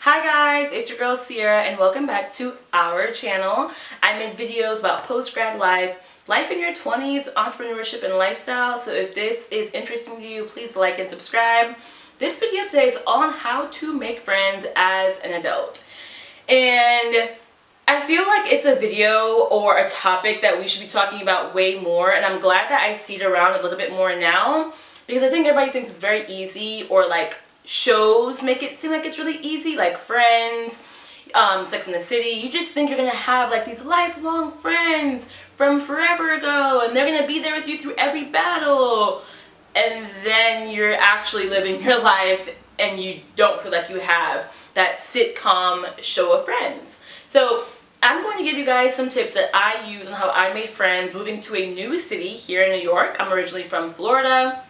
Hi guys, it's your girl Sierra and welcome back to our channel. I make videos about post-grad life in your 20s, entrepreneurship and lifestyle. So if this is interesting to you, please like and subscribe. This video today is on how to make friends as an adult. And I feel like it's a video or a topic that we should be talking about way more, and I'm glad that I see it around a little bit more now, because I think everybody thinks it's very easy, or like shows make it seem like it's really easy, like Friends, Sex and the City. You just think you're gonna have like these lifelong friends from forever ago and they're gonna be there with you through every battle, and then you're actually living your life and you don't feel like you have that sitcom show of friends. So I'm going to give you guys some tips that I use on how I made friends moving to a new city here in New York. I'm originally from Florida.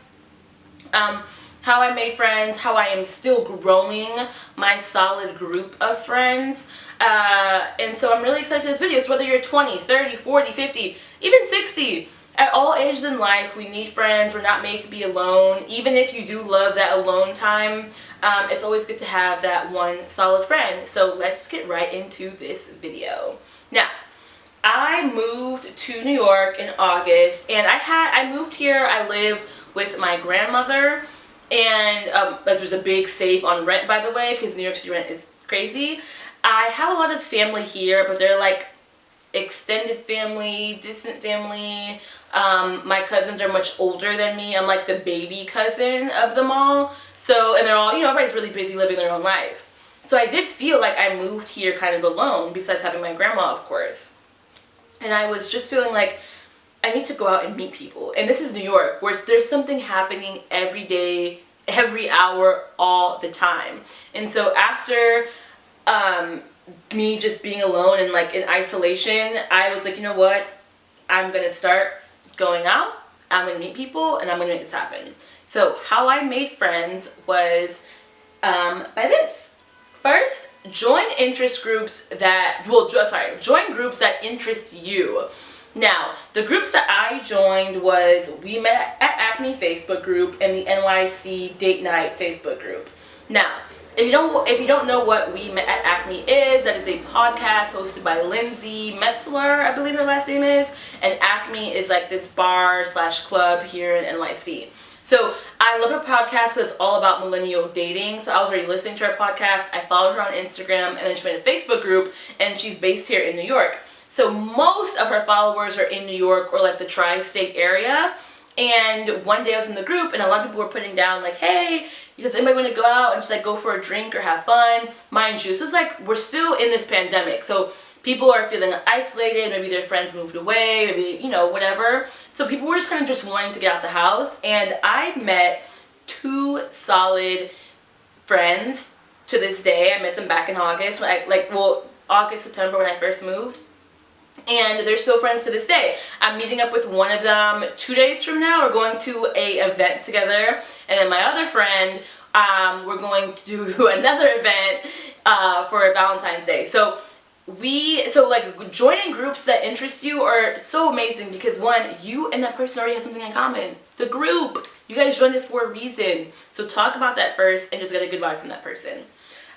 How I made friends, how I am still growing my solid group of friends. And so I'm really excited for this video. So whether you're 20, 30, 40, 50, even 60, at all ages in life, we need friends. We're not made to be alone. Even if you do love that alone time, it's always good to have that one solid friend. So let's get right into this video. Now, I moved to New York in August, and I moved here. I live with my grandmother, and there's a big save on rent, by the way, because New York City rent is crazy. I have a lot of family here, but they're like extended family, distant family. My cousins are much older than me. I'm like the baby cousin of them all. So, and they're all, everybody's really busy living their own life. So I did feel like I moved here kind of alone, besides having my grandma, of course. And I was just feeling like I need to go out and meet people. And this is New York, where there's something happening every day, every hour, all the time. And so after me just being alone and like in isolation, I was like, you know what? I'm gonna start going out, I'm gonna meet people, and I'm gonna make this happen. So how I made friends was by this. First, join interest groups that, join groups that interest you. Now, the groups that I joined was We Met at Acme Facebook group and the NYC Date Night Facebook group. Now, if you don't know what We Met at Acme is, that is a podcast hosted by Lindsay Metzler, I believe her last name is, and Acme is like this bar/club here in NYC. So I love her podcast because it's all about millennial dating. So I was already listening to her podcast. I followed her on Instagram, and then she made a Facebook group, and she's based here in New York. So most of her followers are in New York or like the tri-state area. And one day I was in the group, and a lot of people were putting down like, hey, does anybody want to go out and just like go for a drink or have fun? Mind you, so it's like we're still in this pandemic. So people are feeling isolated, maybe their friends moved away, maybe, whatever. So people were just kind of just wanting to get out the house. And I met two solid friends to this day. I met them back in August, August, September when I first moved. And they're still friends to this day. I'm meeting up with one of them 2 days from now. We're going to a event together. And then my other friend, we're going to do another event for Valentine's Day. So joining groups that interest you are so amazing, because one, you and that person already have something in common. The group. You guys joined it for a reason. So talk about that first and just get a good vibe from that person.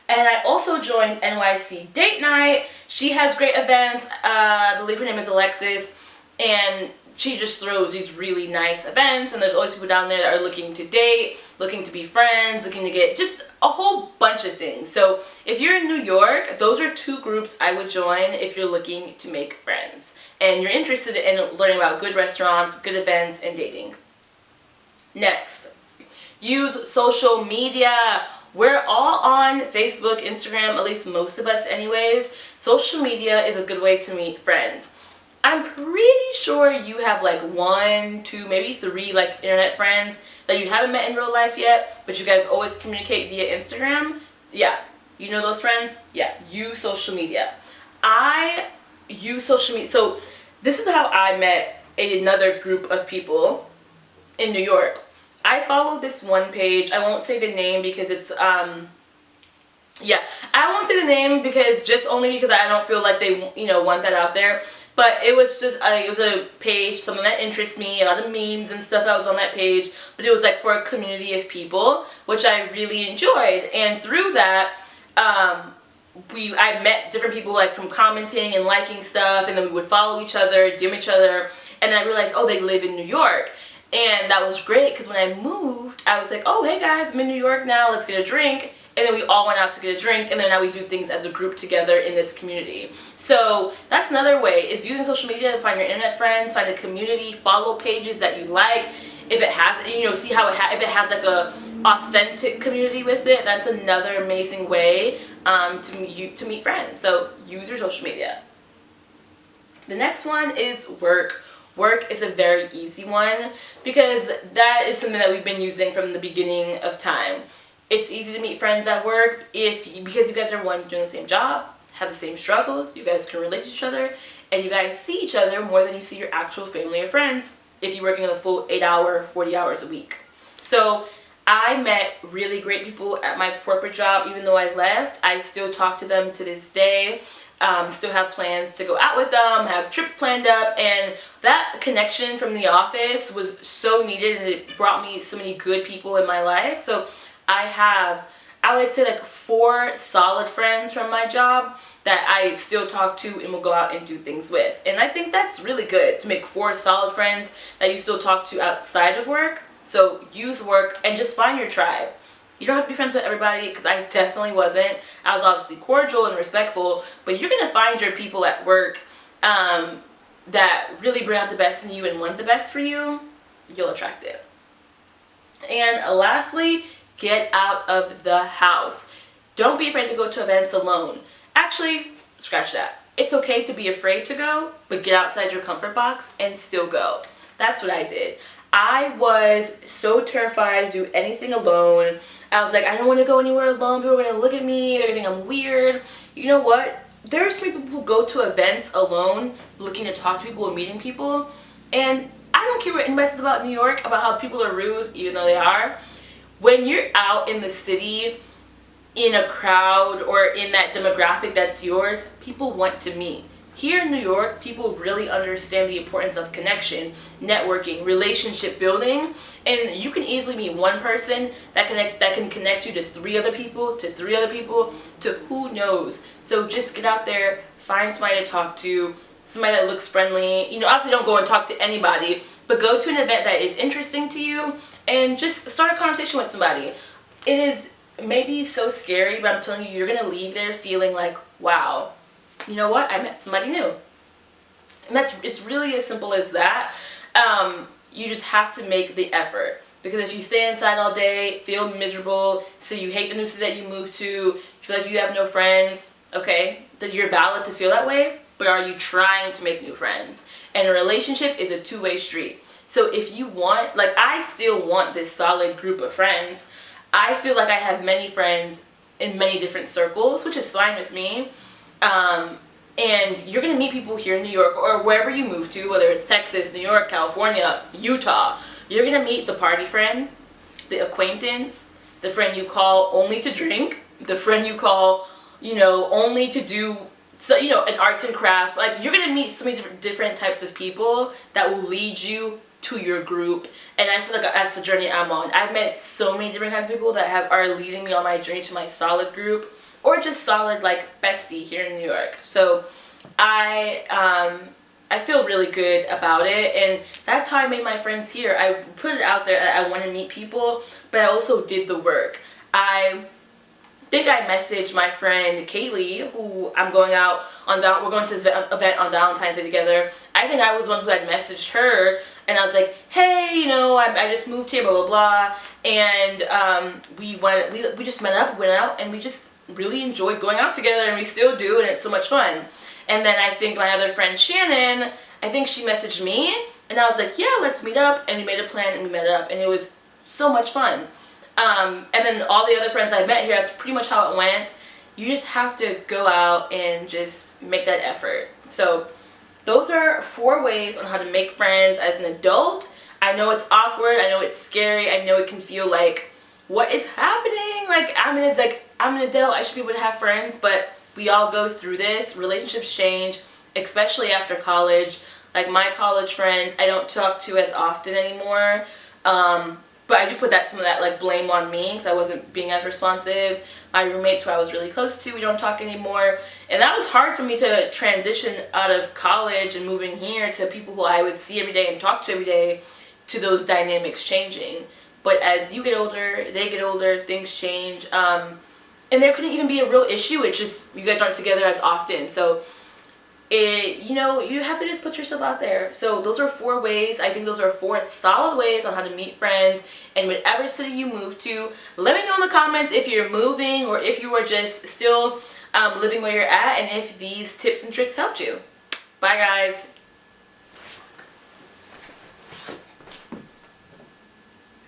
And I also joined NYC Date Night. She has great events. I believe her name is Alexis. And she just throws these really nice events. And there's always people down there that are looking to date, looking to be friends, looking to get just a whole bunch of things. So if you're in New York, those are two groups I would join if you're looking to make friends. And you're interested in learning about good restaurants, good events, and dating. Next, use social media. We're all on Facebook, Instagram, at least most of us anyways. Social media is a good way to meet friends. I'm pretty sure you have like 1, 2, maybe 3 like internet friends that you haven't met in real life yet, but you guys always communicate via Instagram. Yeah, you know those friends? Yeah, use social media. I use social media. So this is how I met another group of people in New York. I followed this one page. I won't say the name because it's, I won't say the name because I don't feel like they, want that out there. But it was just, it was a page, something that interests me, a lot of memes and stuff that was on that page. But it was like for a community of people, which I really enjoyed. And through that, I met different people like from commenting and liking stuff, and then we would follow each other, DM each other, and then I realized, oh, they live in New York. And that was great because when I moved, I was like, oh, hey guys, I'm in New York now, let's get a drink. And then we all went out to get a drink, and then now we do things as a group together in this community. So that's another way, is using social media to find your internet friends, find a community, follow pages that you like. If it has, see how if it has like a authentic community with it, that's another amazing way to meet friends. So use your social media. The next one is work. Work is a very easy one because that is something that we've been using from the beginning of time. It's easy to meet friends at work because you guys are doing the same job, have the same struggles, you guys can relate to each other, and you guys see each other more than you see your actual family or friends if you're working a full 8-hour, 40 hours a week. So I met really great people at my corporate job. Even though I left, I still talk to them to this day. Still have plans to go out with them, have trips planned up, and that connection from the office was so needed, and it brought me so many good people in my life. So I would say like 4 solid friends from my job that I still talk to and will go out and do things with. And I think that's really good to make 4 solid friends that you still talk to outside of work. So use work and just find your tribe. You don't have to be friends with everybody, because I definitely wasn't. I was obviously cordial and respectful, but you're going to find your people at work that really bring out the best in you and want the best for you. You'll attract it. And lastly, get out of the house. Don't be afraid to go to events alone. Actually, scratch that. It's okay to be afraid to go, but get outside your comfort box and still go. That's what I did. I was so terrified to do anything alone. I was like, I don't want to go anywhere alone. People are going to look at me. They're going to think I'm weird. You know what? There are some people who go to events alone, looking to talk to people and meeting people. And I don't care what anybody says about New York, about how people are rude, even though they are. When you're out in the city, in a crowd, or in that demographic that's yours, people want to meet. Here in New York, people really understand the importance of connection, networking, relationship building, and you can easily meet one person that can connect you to 3 other people, to 3 other people, to who knows. So just get out there, find somebody to talk to, somebody that looks friendly. Obviously don't go and talk to anybody, but go to an event that is interesting to you and just start a conversation with somebody. It is maybe so scary, but I'm telling you, you're gonna leave there feeling like, wow, you know what? I met somebody new. And it's really as simple as that. You just have to make the effort. Because if you stay inside all day, feel miserable, so you hate the new city that you moved to, feel like you have no friends, okay, that you're valid to feel that way, but are you trying to make new friends? And a relationship is a 2-way street. So if you want, like I still want this solid group of friends. I feel like I have many friends in many different circles, which is fine with me. And you're going to meet people here in New York or wherever you move to, whether it's Texas, New York, California, Utah. You're going to meet the party friend, the acquaintance, the friend you call only to drink, the friend you call, only to do, an arts and crafts. Like, you're going to meet so many different types of people that will lead you to your group. And I feel like that's the journey I'm on. I've met so many different kinds of people that are leading me on my journey to my solid group, or just solid like bestie here in New York. So I feel really good about it, and that's how I made my friends here. I put it out there that I want to meet people, but I also did the work. I think I messaged my friend Kaylee, who I'm going out on, we're going to this event on Valentine's Day together. I think I was one who had messaged her, and I was like, hey, I just moved here, blah, blah, blah. And we just met up, went out, and we just really enjoyed going out together, and we still do, and it's so much fun. And then I think my other friend Shannon, I think she messaged me, and I was like, yeah, let's meet up, and we made a plan, and we met up, and it was so much fun. And then all the other friends I met here, that's pretty much how it went. You just have to go out and just make that effort. So those are 4 ways on how to make friends as an adult. I know it's awkward, I know it's scary, I know it can feel like, what is happening? Like, I'm an adult, I should be able to have friends, but we all go through this. Relationships change, especially after college. Like, my college friends, I don't talk to as often anymore. But I do put some of that like blame on me because I wasn't being as responsive. My roommates who I was really close to, we don't talk anymore. And that was hard for me to transition out of college and moving here to people who I would see every day and talk to every day, to those dynamics changing. But as you get older, they get older, things change. And there couldn't even be a real issue. It's just you guys aren't together as often. So you have to just put yourself out there. So those are 4 ways. I think those are 4 solid ways on how to meet friends in whatever city you move to. Let me know in the comments if you're moving or if you are just still living where you're at, and if these tips and tricks helped you. Bye guys.